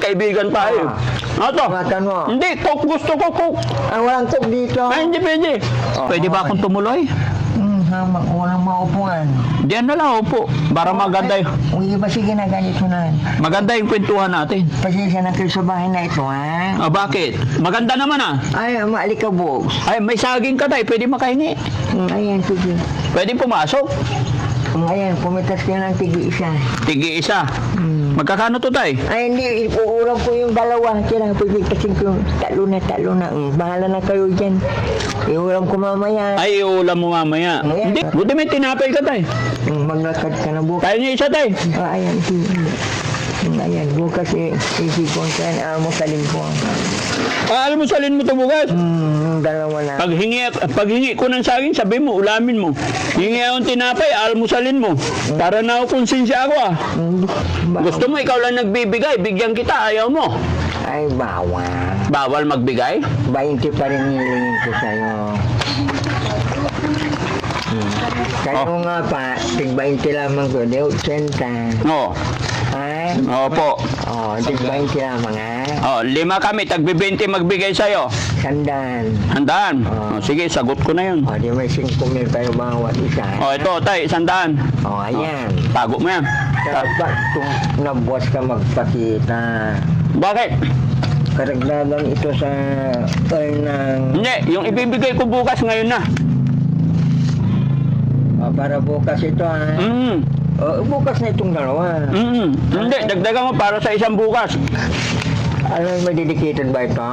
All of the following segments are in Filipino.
magkaibigan tayo. Ano to? Makan mo. Hindi, Coke. Gusto ko Coke. Walang coke dito. Ay, hindi pwede. Pwede ba akong tumuloy? Hamak, walang maupuan. Diyan na lang, upo. Para maganda yung... Uy, ba sige na ganito na. Maganda yung kwentuhan natin. Pasensya na kayo sa bahay na ito, ha? Bakit? Maganda naman Ay, maalikabok. Ay, may saging ka tayo. Pwede makahingi. Ayan, sige. Pwede pumasok. Ayan, pumitas ka ng tigi-isa. Tigi isa. Magkakano to tayo? Ay, hindi. Uulam ko yung dalawa. Kaya pwede kasi ko talo na. Bahala na kayo dyan. Iulam ko mamaya. Ay, ulam mo mamaya. Hindi. Buti may tinapay ka tayo. Maglakad ka na bukas. Tayo niya isa tayo. Ayan, sige. Ayan, bukas isipon ka na almusalin ko. Almusalin mo to bukas. Dalawa na. Paghingi ko ng saging, sabi mo, ulamin mo. Hingi akong tinapay, almusalin mo. Para na ako konsensya ako Gusto mo, ikaw lang nagbibigay, bigyan kita, ayaw mo. Ay, bawal. Bawal magbigay? 20 pa rin nilingin ko sa'yo. Kayo nga pa, tig-20 lamang ko, di 80. Oo. Ha? Opo. Tig-20 lamang ha. 5 kami, tag-20 magbigay sa'yo. Sandaan. Handaan. Sige, sagot ko na yun. Di may 5,000 kayo bawat isa. Ito, tay, 100. Ayan. Tago mo yan. Dapat kung nabuwas ka magpakita. Bakit? Karagdagan ito sa ng... Hindi, yung ibibigay ko bukas ngayon na. Para bukas ito ha. Bukas na itong dalawa. Hindi, dagdagan mo para sa isang bukas. Ano may dedicated ba ito?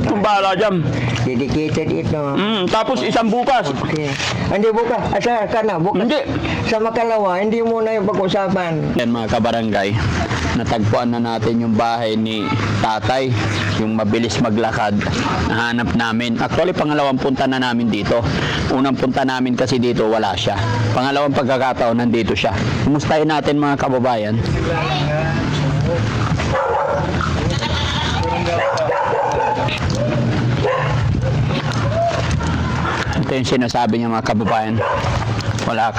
Kung bahala dyan. Dedicated ito. Tapos isang bukas. Okay. Hindi bukas. Asa ka na? Bukas. Hindi. Sa makalawa, hindi muna yung pag-usapan. Yan mga kabarangay, natagpuan na natin yung bahay ni tatay. Yung mabilis maglakad. Nahanap namin. Actually, pangalawang punta na namin dito. Unang punta namin kasi dito, wala siya. Pangalawang pagkakataon, nandito siya. Kumustahin natin mga kababayan. Ito yung sinasabi niya mga kababayan. Wala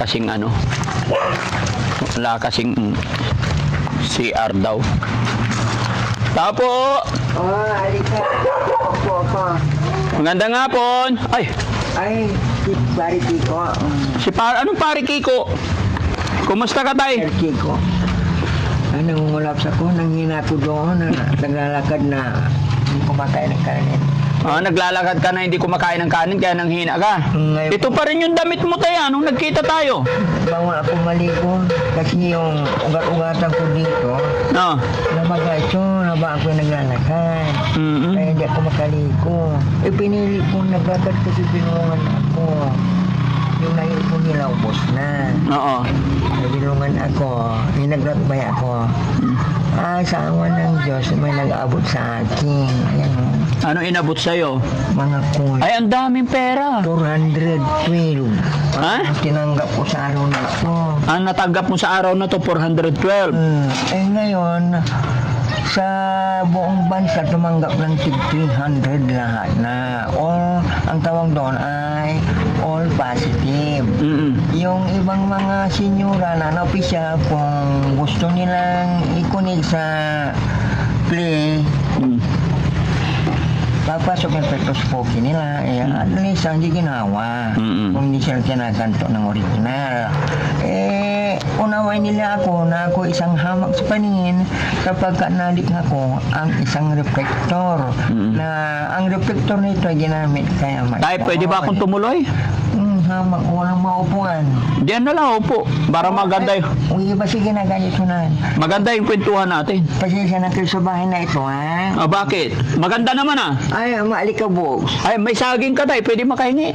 kasing CR daw. Tapo! Halika. Opo. Magandang hapon! Ay! Si Pari Kiko. Anong pari Kiko? Kumusta ka tay? Kiko. Nangungulap sa ko, nanghina ko doon, naglalakad na kumakain ng kanin. Naglalakad ka na hindi kumakain ng kanin kaya nanghina ka. Ito pa rin yung damit mo tayo nung nagkita tayo. Bawal ako maligo kasi yung ugat-ugatan ko dito. Nabaga ito, ako yung naglalakad. Kaya hindi ako makaligo. Pinili ko nagagad kasi pinungan ako. Yung naipon nila, ubos na. Binungan ako, nagratbay ako. Sa awan ng Diyos, may nag-abot sa akin. Ayan o. Ano inabot sa'yo? Mga coin. Ay, ang daming pera. 412. Tinanggap ko sa araw na ito. Ang natanggap mo sa araw na to, 412. Ngayon, sa buong bansa tumanggap ng 300 lahat na ang tawag doon ay all positive. Yung ibang mga senyora na na-opisya kung gusto nilang ikunig sa play, papasok yung petroscopy nila, at least hindi ginawa. Kung hindi sila kinaganto ng original. Unaway nila ako na ako isang hamak sa paningin kapag nalikha ko ang isang reflector. Na ang reflector nito ay ginamit kaya Tay, pwede ba akong tumuloy? Hamak, walang maupuan. Diyan na lang, upo. Para maganda yung... Uy, ba sige na ganito na. Maganda yung kwentuhan natin. Pasensya na kayo sa bahay na ito, ha? Bakit? Maganda naman Ay, maalikabok. Ay, may saging ka tayo. Pwede makahingi.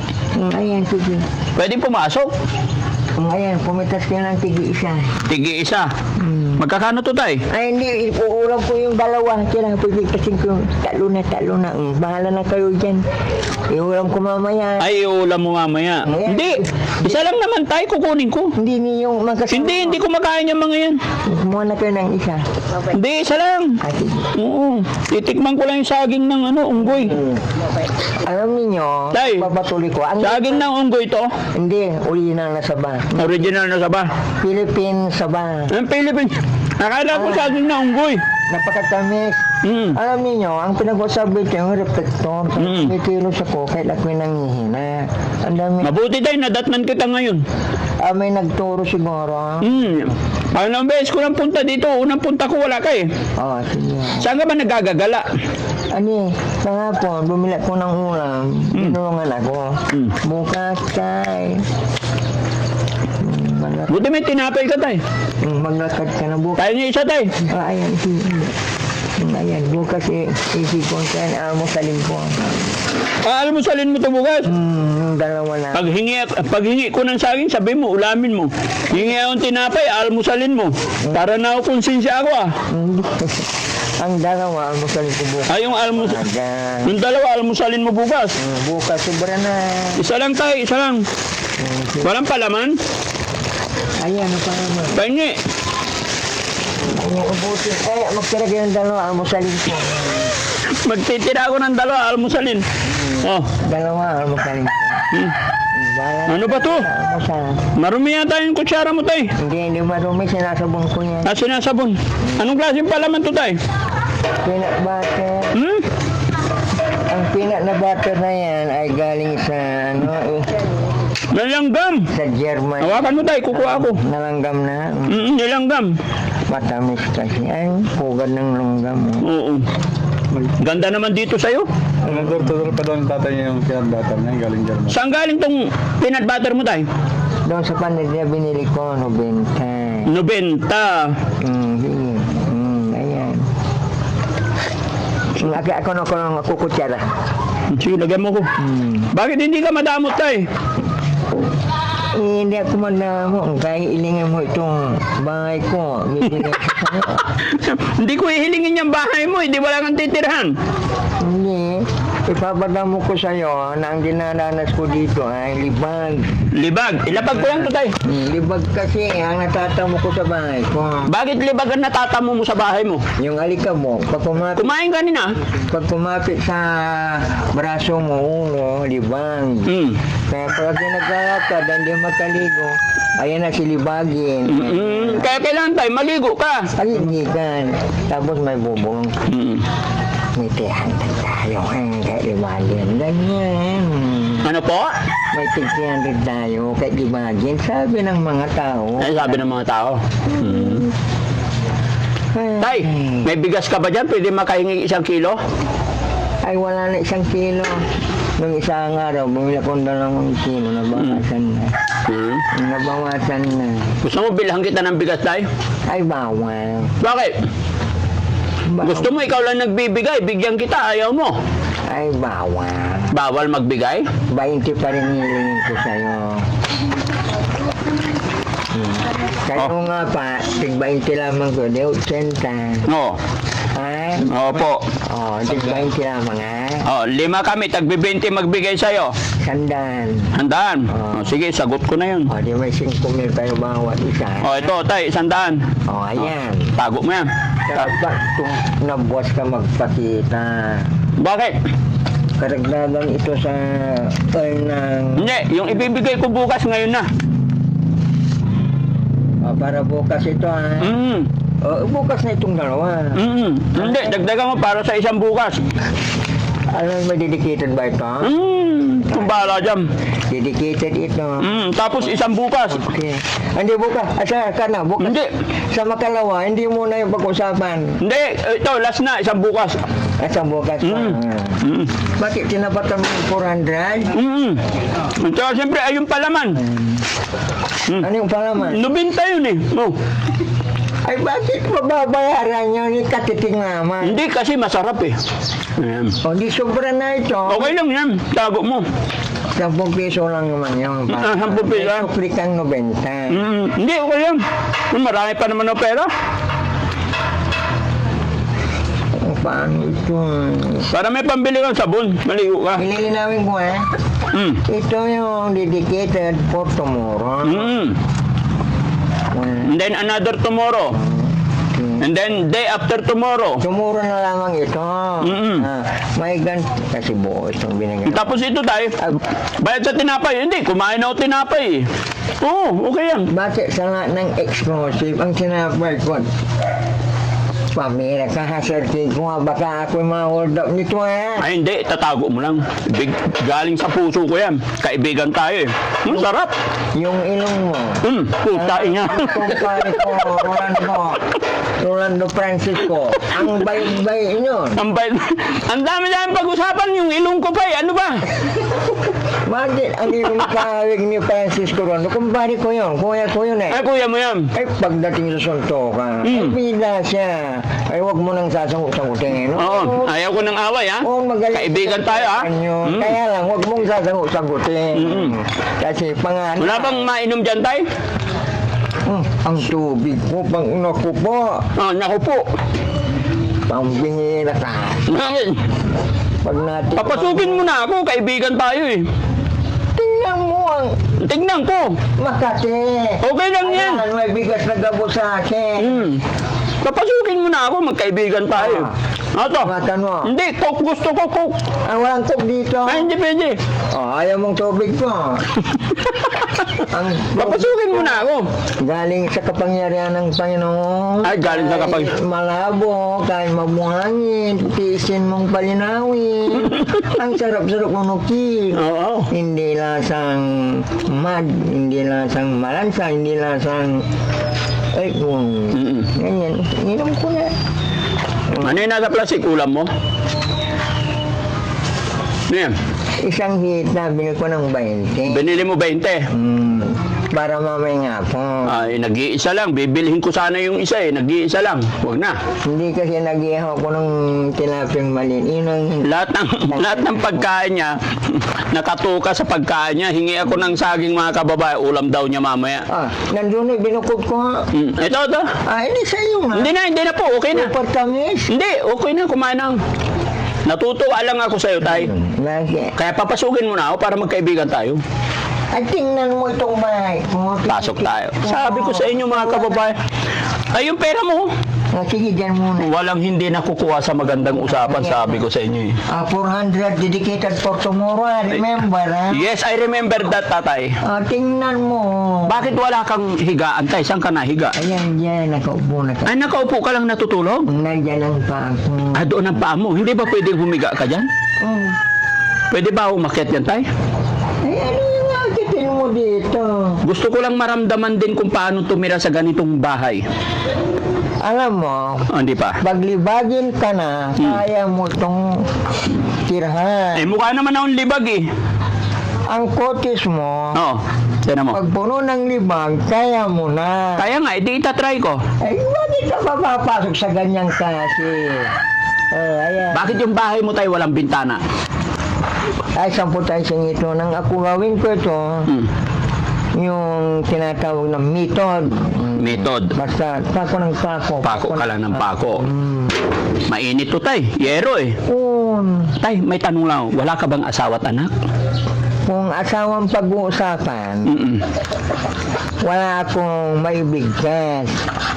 Ayan, sige. Pwede pumasok. Ayan, pumitas ka ng tigi-isa. Tigi isa. Magkakano to tayo? Ay, hindi. Uulam ko yung dalawa. Kaya pwede kasi ko talo na. Bahala na kayo dyan. Iulam ko mamaya. Ay, ulam mo mamaya. Hindi. Isa lang naman tayo, kukunin ko. Hindi niyong magkasama. Hindi kumakain yung mga yan. Kumuha na kayo ng isa. Hindi, isa lang. Oo. Titikman ko lang yung saging ng unggoy. Alam niyo, Tay, papatuloy ko. saging ng unggoy to? Hindi, original na saba. Original na saba. Philippine saba. Ang Philippines. Akala ko saging na unggoy. napakatamis. Alam niyo, ang pinag-usap dito yung reflector. Itilos ako kahit ako'y nangihina. Ang dami. Mabuti tayo, nadatnan kita ngayon. May nagturo siguro. Anong beses ko lang punta dito, unang punta ko wala ka eh. Sige. Saan ka ba nagagagala? Ani, kahapon, bumili ko ng ulam. Tinulungan ako. Bukas, tay. Buti may tinapay ka tayo. Maglakad ka na bukas. Tayo niya isa tayo. Ayan, ayan, bukas isipon ka na almusalin ko. Almusalin mo ito bukas. Dalawa na. Paghingi ko ng saging, sabi mo, ulamin mo. Hingi akong tinapay, almusalin mo. Para na ako konsensya ako ah. Ang dalawa, almusalin ko bukas. Yung dalawa, almusalin mo bukas. Bukas, sobra na. Isa lang tayo, isa lang. Walang palaman. Ayan, ano pa naman? Pahingi. Ayan, ubusin. Magtira kayo ng dalawa, almusalin ko. Magtitira ako ng dalawa, almusalin. Dalawa, almusalin ko. Ano ba to? Marumi yata yung kutsara mo tay. Hindi marumi, sinasabon ko yan. Sinasabon. Anong klaseng palaman to tay? Peanut butter. Ang peanut na butter na yan ay galing sa Nalanggam. sa German. Hawakan mo tay, kukuha ako. Nalanggam na. Nilanggam. Matamis kasi. Ay, pugad ng langgam. Oo. Ganda naman dito sa'yo. Nagtutulong pa doon tatay niya yung peanut butter niya, galing German. Saan galing tong peanut butter mo tay? Doon sa panadya binili ko, 90. 90. Sige. Ayan. Ako na kukutsara. Sige, lagyan mo ko. Bakit hindi ka madamot tay? Hindi ako madamo. Kaya ilingin mo itong bahay ko. Bibigay ko sa'yo. Hindi ko ihilingin yung bahay mo, hindi wala kang titirhan. Hindi. Ipapadamo ko sa'yo na ang dinaranas ko dito ay libag. Libag. Ilapag ko lang to tay. Libag kasi ang natatamo ko sa bahay ko. Bakit libag ang natatamo mo sa bahay mo? Yung alikabok, Kumain ka nina. pag kumapit sa braso mo, ulo, libag. Kaya pag naglalakad, hindi makaligo, ayan na silibagin. Kaya kailangan tayo, maligo ka. Paligigan. Tapos may bubong. May tiyahan tayo. Kahit libagin. Ganyan. Ano po? May tigtihan rin tayo. Kahit libagin. Sabi ng mga tao. Ay, sabi ng mga tao. Tay, may bigas ka ba dyan? Pwede makahingi 1 kilo? Ay, wala na 1 kilo. Nung isang araw, bumili ko ng 2 kilo. Nabawasan na. Nabawasan na. Gusto mo bilhan kita ng bigas, tay? Ay, bawal. Bakit? Gusto mo ikaw lang nagbibigay, bigyan kita, ayaw mo. Ay, bawal. Bawal magbigay? 20 pa rin nilingin ko sa'yo. Kayo nga pa, tig 20 lamang ko, di 80. Oo. Ha? Opo. Tig 20 lamang ha? 5 kami, tagbi-20 magbigay sa'yo. 100. Handaan. Sige, sagot ko na yun. Di may 5,000 tayo bawat isa. Ito, tay, 100. Ayan. Tago mo yan. Dapat kung nabuwas ka magpakita. Bakit? Karagdagan ito sa ng Hindi, yung ibibigay ko bukas ngayon na. para bukas ito ha. Bukas na itong dalawa. Hindi, dagdagan mo para sa isang bukas. Alam mo, dedicated ba ito? Kung bahala dyan. Dedicated ito. Tapos isang bukas. Okay. Hindi bukas. Asa ka na, bukas. Hindi. Sa makalawa, hindi mo na yung pag-usapan. Hindi, ito, last na, isang bukas. Sa bukas pa. Bakit tinapatan mo yung 400? Ito, siyempre, ayun palaman. Ano yung palaman? 90 yun eh. Ay, bakit mababayaran nyo? Katiting naman. Hindi, kasi masarap eh. Ayan. Di sobra na ito. Okay lang yan, tago mo. 10 piso lang naman yun. 10 piso? Sukli kang 90. Hindi, okay yan. Marami pa naman ng pera. Paano ito? Para may pambili kang sabon, maligo ka. Ililinawin ko Ito yung dedicated for tomorrow. And then another tomorrow. And then day after tomorrow. Tomorrow na lamang ito. May kasi buo itong binigay. Tapos ito tayo, bayad sa tinapay. Hindi, kumain ako tinapay. Oo, okay yan. Bakit sa lahat ng exclusive ang sinapay ko? Pamira ka ha, Sir Kiko, baka ako'y ma-hold up nito ha. Ay, hindi. Tatago mo lang. Galing sa puso ko yan. Kaibigan tayo eh. Sarap. Yung ilong mo. Puta niya. Kumpare ko, Rolando Francisco. Ang bay-bay yun. Ang dami-dami pag-usapan yung ilong ko pa eh. Ano ba? Bakit ang ilong kahawig ni Francisco Rolando? Kumpare ko yun. Kuya ko yun eh. Ay, kuya mo yan. Ay, pagdating sa suntokan, ay pila siya. Ay, huwag mo nang sasagot-sagutin. Oo. Ayaw ko ng away ha. Oo, magaling. Kaibigan tayo ha. Kaya lang, huwag mong sasagot-sagutin. Kasi pangalan. Wala bang mainom dyan tayo? Ang tubig ko, pang naku po. Naku po. Pambihira ka. Bakit? Pag natin... Papasukin mo na ako. Kaibigan tayo eh. Tingnan mo ang Tignan ko. Makati. Okay lang yan. Ayan, may bigas na gabo sa akin. Papasukin mo na ako. Magkaibigan tayo. Ato. Makan mo. Hindi. Coke. Gusto ko Coke. Walang tub dito. Ay, hindi pwede. Ayaw mong tubig ko. Ang Papasukin mo na ako. galing sa kapangyarihan ng Panginoon. Ay, galing sa Kahit malabo, kahit mabuhangin, tiisin mong palinawin. Ang sarap-sarap mo nuki. Oo. Hindi lasang mad, hindi lasang malansa, hindi lasang... Ay, kung... Ganyan, inom ko na. Ano yung nasa plastic? Ulam mo? Ano yan? Isang hita, binili ko ng 20. Binili mo 20. Para mamay nga po. Ay, nag-iisa lang. Bibilihin ko sana yung isa eh. Nag-iisa lang. Huwag na. Hindi kasi nag-ihaw ko ng tilaping maliit. Yun ang... Lahat ng pagkain niya, nakatuka sa pagkain niya. Hingi ako ng saging mga kababae. Ulam daw niya mamaya. Nandun binukod ko nga. Ito. Hindi sa'yo nga. Hindi na po. Okay na. Super tamis. Hindi, okay na. Kumain na. Natutuwa lang ako sa'yo, Tay. Bakit? Kaya papasukin mo na ako para magkaibigan tayo. Ay, tingnan mo itong bahay ko. Pasok tayo. Sabi ko sa inyo mga kababae, ay yung pera mo. Sige, dyan muna. Walang hindi nakukuha sa magandang usapan, sabi ko sa inyo eh. 400 dedicated for tomorrow, remember, ha? Yes, I remember that, tatay. Tingnan mo. Bakit wala kang higaan, tay? Saan ka nahiga? Ayan, dyan, nakaupo na ka. Ay, nakaupo ka lang natutulog? Nandyan ang paa ko. Doon ang paa mo. Hindi ba pwedeng humiga ka dyan? Pwede ba umakyat yan, tay? Ay, ano yung akitin mo dito? Gusto ko lang maramdaman din kung paano tumira sa ganitong bahay. Alam mo, Hindi pa. paglibagin ka na, kaya mo itong tirhan. Mukha naman akong libag eh. Ang kotis mo, Oo. Tiyan mo. pag puno ng libag, kaya mo na. Kaya nga, edi itatry ko. Ay, bakit ka papapasok sa ganyang klase? Ayan. Bakit yung bahay mo tayo walang bintana? Ay, 10 tayo sa ito. Nang ako gawin ko ito, yung tinatawag na method. Method. Basta, tako ng tako. Pako ka lang ng pako. Mainit to, tay. Yero eh. Tay, may tanong lang. Wala ka bang asawa at anak? Kung asawang pag-uusapan, wala akong maibigkas.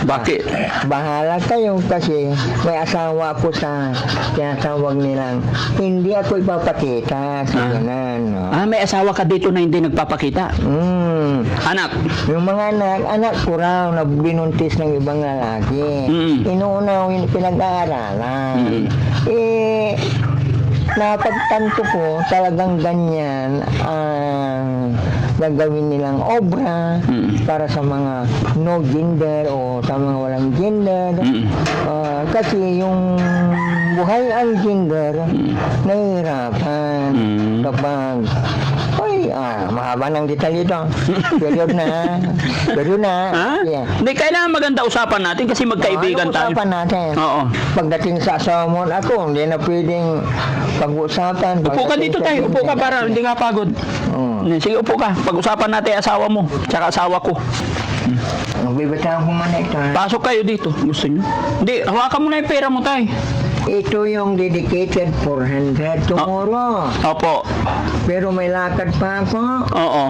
Bakit? Bahala kayo kasi may asawa ako sa tinatawag nilang hindi ako ipapakita sa ganan. No? May asawa ka dito na hindi nagpapakita? Anak? Yung mga anak ko raw na binuntis ng ibang lalaki. Inuuna yung pinag-aaralan. Napagtanto ko talagang ganyan ang gagawin nilang obra para sa mga no gender o sa mga walang gender. Kasi yung buhay ang gender nahihirapan kapag mahaba ng detalye ito. Period na. Yeah. Hindi, kailangan maganda usapan natin kasi magkaibigan tayo. Usapan natin. Oo. Pagdating sa asawa mo at ako, hindi na pwedeng pag-usapan. Upo ka dito, tay. Upo ka para hindi nga pagod. Sige, upo ka. Pag-usapan natin asawa mo, tsaka asawa ko. Magbibitahan ko muna ito. Pasok kayo dito. Gusto nyo? Hindi, hawakan mo na yung pera mo, tay. Ito yung dedicated 400 tomorrow. Opo. Pero may lakad pa ako. Oo.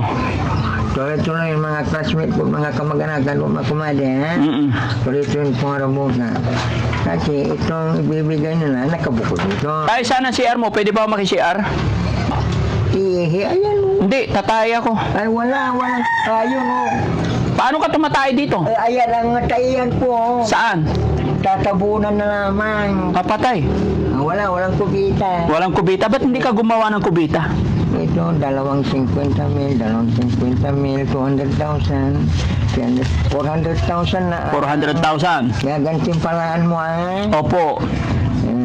Tuloy-tuloy yung mga classmate ko, mga kamag-anakan ko, mga kumade, ha? Tuloy-tuloy yung pangarabu na. Kasi itong ibibigay nila, nakabuko dito. Tay, sana CR mo. Pwede ba ako maki-CR? Ayan o. Hindi, tatay ako. Ay, wala. Ayun o. Paano ka tumatay dito? Ayan ang tayan po. Saan? Tatabunan na lamang. Kapatay, Walang kubita. walang kubita. Ba't hindi ka gumawa ng kubita? Ito, 250,000, 250,000, 200,000, 400,000 na. 400,000. Gagantimpalaan mo Opo.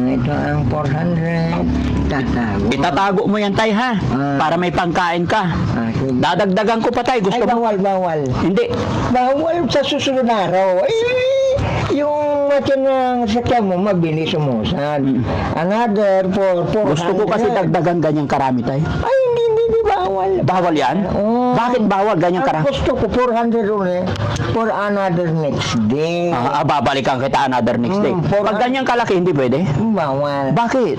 Ito ang 400. Tatago. Itatago mo yan, tay, ha? Ah. Para may pangkain ka. Sige. Dadagdagan ko pa, tay. Gusto Ay, mo? bawal. Hindi. Bawal sa susunod na araw. Yung matin ng sakyan mo, mabilis umusad. Another for 400. Gusto ko kasi dagdagan ganyang karami, tay. Ay, hindi bawal. Bawal yan? Oo. Bakit bawal ganyang Ang karami? gusto ko 400 ulit for another next day. Babalikan kita another next day. 400. Pag ganyang kalaki, hindi pwede? Bawal. Bakit?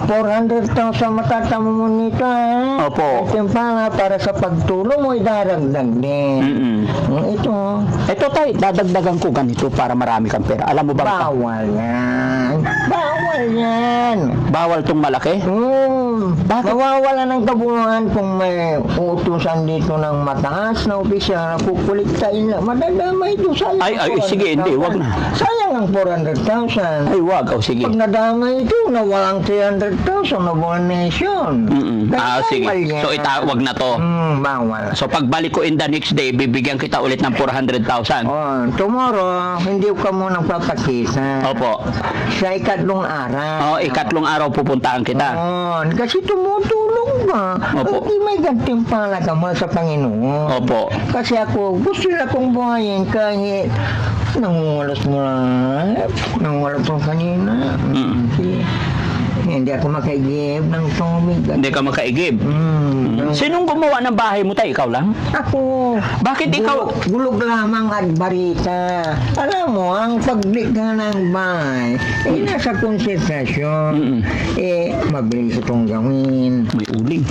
400,000 matatamo mo nito, ha? Opo. Timpala para sa pagtulong mo, idaragdag din. Mm-mm. Ito, Ito, tay, dadagdagan ko ganito para marami kang pera. Alam mo ba? bawal yan. Bawal yan. Bawal tong malaki? Bakit? Mawawala ng kabuluhan kung may utusan dito ng mataas na opisyal na kukuliktain lang. Madadama ito sayang. Ay, ang sige, hindi, 400,000. wag na. Sayang ang 400,000. Ay, wag. O, sige. Pag nadama ito, nawalang 300,000 na donation. Sige. Bawal yan. So, itawag na to. Bawal. So, pagbalik ko in the next day, bibigyan kita ulit ng 400,000. Tomorrow, hindi ka muna papakita. Opo. Sa ikatlong araw. Ikatlong araw pupuntahan kita. Kasi tumutulong ka. Opo. Hindi may gantimpala ka mo sa Panginoon. Opo. Kasi ako, gusto na kong buhayin kahit nangungulas mo lang. Nangungulas mo kanina. Hindi ako makaigib ng tubig. Hindi ka makaigib. Sinong gumawa ng bahay mo, tay? Ikaw lang? Ako. Bakit ikaw? Gulog lamang at barita. Alam mo, ang paglikha ng bahay, nasa konsentrasyon. Mabilis itong gawin. May uling.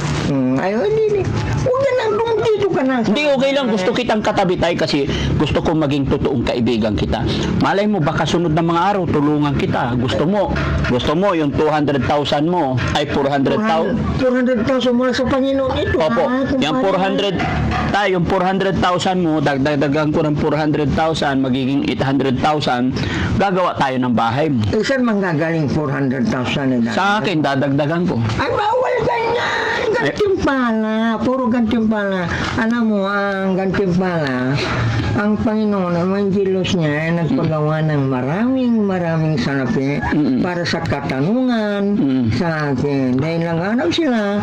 Ayaw, hindi. Huwag na lang, dito ka na. Hindi, okay lang. Gusto kitang katabi, tay, kasi gusto ko maging totoong kaibigan kita. Malay mo, baka sunod na mga araw, tulungan kita. Gusto mo, yung 200,000 mo, ay 400,000. 400,000 mula sa Panginoon ito. Opo, yung 400,000 mo, dagdagan ko ng 400,000, magiging 800,000, gagawa tayo ng bahay mo. Saan manggagaling 400,000 na Sa akin, dadagdagan ko. Ay, bawal ganyan! Gantimpala, puro gantimpala. Alam mo, ang gantimpala, ang Panginoon, ang Angelos niya, ay nagpagawa ng maraming salapi para sa katanungan sa akin. Dahil naghanap sila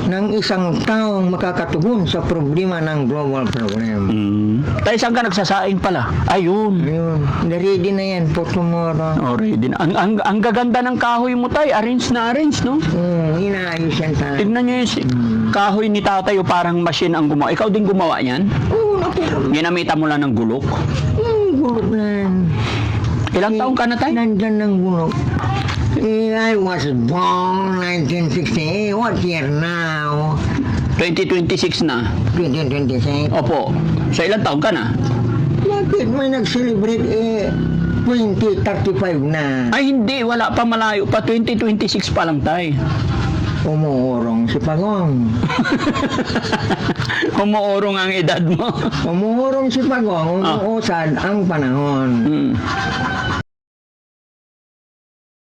ng isang taong makakatugon sa problema ng global problem. Tayo, saan ka nagsasaing pala? Ayun. Ayun, ready na yan for tomorrow. Already na. Ang gaganda ng kahoy mo, tay. Arrange na arrange, no? Inaayos yan tayo. Tignan nyo yung kahoy ni tatay, o parang machine ang gumawa. Ikaw din gumawa yan? Oo, naku. Ginamitan mo lang ng gulok? Gulog na yan. Ilang taong ka na, tay? Nandyan ng gulog. I was born 1960. What year now? 2026 na. 2026. Opo. So, ilang taong ka na? Bakit may nag-celebrate 2035 na? Ay, hindi. Wala pa, malayo pa. 2026 pa lang, tay. Umuurong si Pagong. Umuurong ang edad mo. Umuurong si Pagong, umuusad ang panahon.